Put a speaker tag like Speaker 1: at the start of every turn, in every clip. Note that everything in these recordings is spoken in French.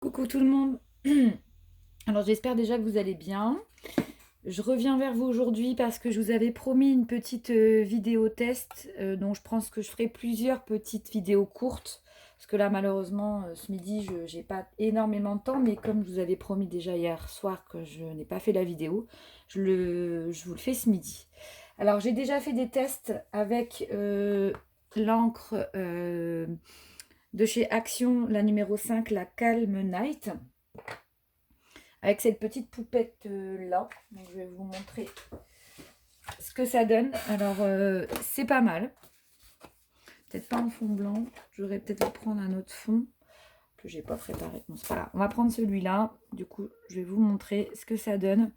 Speaker 1: Coucou tout le monde. Alors j'espère déjà que vous allez bien. Je reviens vers vous aujourd'hui parce que je vous avais promis une petite vidéo test dont je pense que je ferai plusieurs petites vidéos courtes. Parce que là malheureusement ce midi je n'ai pas énormément de temps, mais comme je vous avais promis déjà hier soir que je n'ai pas fait la vidéo, je vous le fais ce midi. Alors j'ai déjà fait des tests avec l'encre de chez Action, la numéro 5, la Calm Night, avec cette petite poupette là. Donc, je vais vous montrer ce que ça donne. Alors, c'est pas mal. Peut-être pas en fond blanc. J'aurais peut-être prendre un autre fond que j'ai pas préparé. Bon, c'est pas grave. On va prendre celui-là. Du coup, je vais vous montrer ce que ça donne.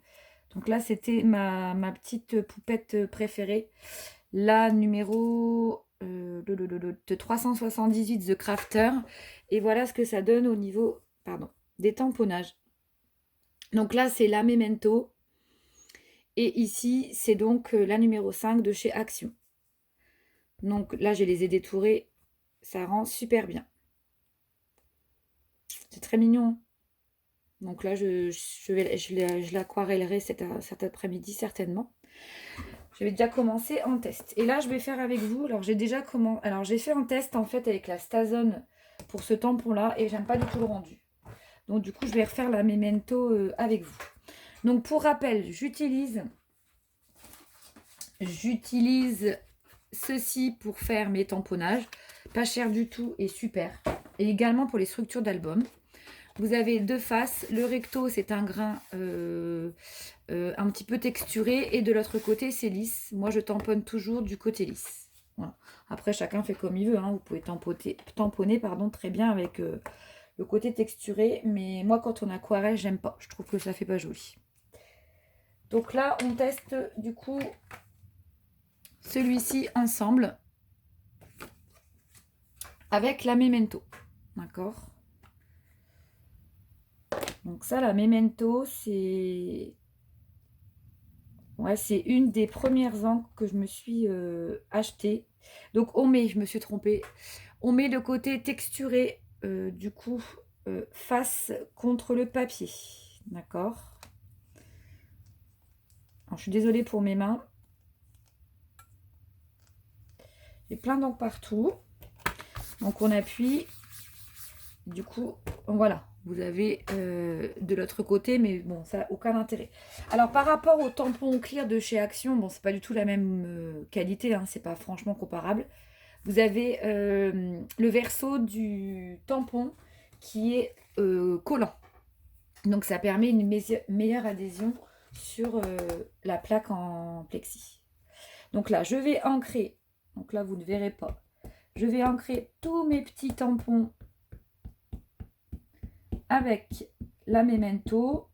Speaker 1: Donc là, c'était ma petite poupette préférée. La numéro de 378 The Crafter. Et voilà ce que ça donne au niveau des tamponnages. Donc là, c'est la Memento. Et ici, c'est donc la numéro 5 de chez Action. Donc là, je les ai détourés. Ça rend super bien. C'est très mignon. Donc là, je l'aquarellerai cet après-midi certainement. J'avais déjà commencé en test. Et là, je vais faire avec vous. Alors, j'ai fait un test en fait avec la Stazone pour ce tampon-là et j'aime pas du tout le rendu. Donc, du coup, je vais refaire la Memento avec vous. Donc, pour rappel, j'utilise ceci pour faire mes tamponnages. Pas cher du tout et super. Et également pour les structures d'album. Vous avez deux faces. Le recto, c'est un grain un petit peu texturé. Et de l'autre côté, c'est lisse. Moi, je tamponne toujours du côté lisse. Voilà. Après, chacun fait comme il veut. Hein. Vous pouvez tamponner très bien avec le côté texturé. Mais moi, quand on aquarelle, j'aime pas. Je trouve que ça fait pas joli. Donc là, on teste du coup celui-ci ensemble avec la Memento. D'accord? Donc ça, la Memento, c'est une des premières encres que je me suis achetée. Donc je me suis trompée, on met le côté texturé du coup face contre le papier. D'accord? Alors, je suis désolée pour mes mains. J'ai plein d'encre partout. Donc on appuie. Du coup, voilà, vous avez de l'autre côté, mais bon, ça n'a aucun intérêt. Alors, par rapport au tampon clear de chez Action, bon, c'est pas du tout la même qualité, hein, c'est pas franchement comparable. Vous avez le verso du tampon qui est collant. Donc, ça permet une meilleure adhésion sur la plaque en plexi. Donc là, je vais ancrer, donc là, vous ne verrez pas, je vais ancrer tous mes petits tampons avec la Memento.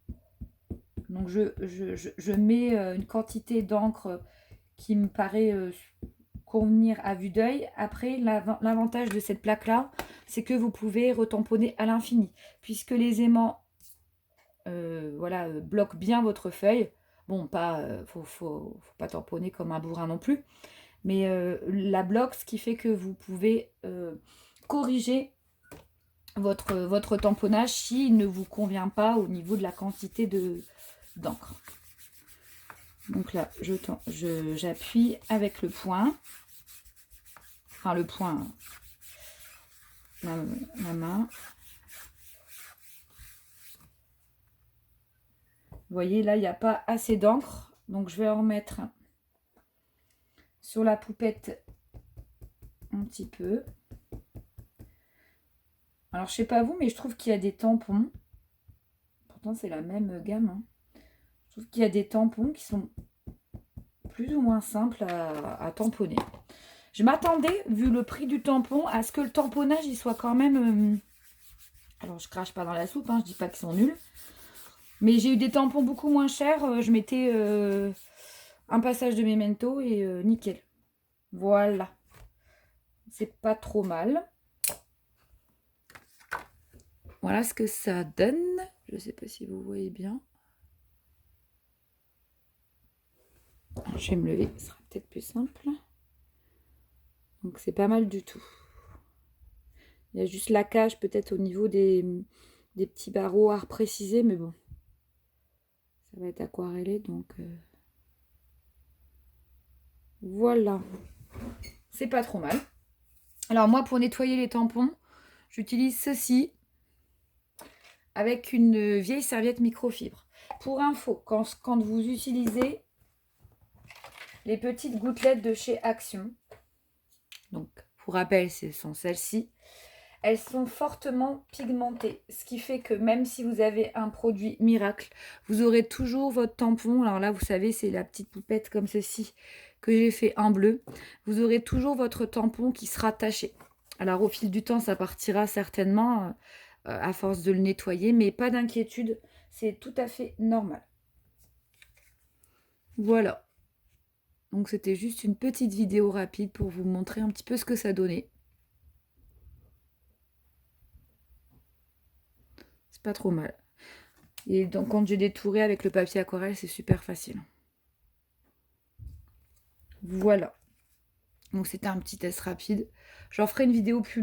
Speaker 1: Donc je mets une quantité d'encre qui me paraît convenir à vue d'œil. Après, l'avantage de cette plaque là, c'est que vous pouvez retamponner à l'infini, puisque les aimants bloquent bien votre feuille. Bon, faut pas tamponner comme un bourrin non plus, mais la bloque, ce qui fait que vous pouvez corriger votre tamponnage s'il ne vous convient pas au niveau de la quantité d'encre. Donc là, j'appuie avec le poing, enfin le poing, la main. Vous voyez, là, il n'y a pas assez d'encre, donc je vais en remettre sur la poupette un petit peu. Alors, je sais pas vous, mais je trouve qu'il y a des tampons. Pourtant, c'est la même gamme. Hein. Je trouve qu'il y a des tampons qui sont plus ou moins simples à tamponner. Je m'attendais, vu le prix du tampon, à ce que le tamponnage il soit quand même... Alors, je crache pas dans la soupe, hein, je dis pas qu'ils sont nuls. Mais j'ai eu des tampons beaucoup moins chers. Je mettais un passage de Memento et nickel. Voilà. C'est pas trop mal. Voilà ce que ça donne. Je sais pas si vous voyez bien. Je vais me lever, ce sera peut-être plus simple. Donc c'est pas mal du tout. Il y a juste la cage peut-être au niveau des des petits barreaux à repréciser, mais bon. Ça va être aquarellé, donc... Voilà. C'est pas trop mal. Alors moi, pour nettoyer les tampons, j'utilise ceci avec une vieille serviette microfibre. Pour info, quand vous utilisez les petites gouttelettes de chez Action, donc pour rappel, ce sont celles-ci, elles sont fortement pigmentées, ce qui fait que même si vous avez un produit miracle, vous aurez toujours votre tampon. Alors là, vous savez, c'est la petite poupette comme ceci que j'ai fait en bleu. Vous aurez toujours votre tampon qui sera taché. Alors au fil du temps, ça partira certainement à force de le nettoyer, mais pas d'inquiétude, c'est tout à fait normal. Voilà. Donc c'était juste une petite vidéo rapide pour vous montrer un petit peu ce que ça donnait. C'est pas trop mal. Et donc quand j'ai détouré avec le papier aquarelle, c'est super facile. Voilà. Donc c'était un petit test rapide. J'en ferai une vidéo plus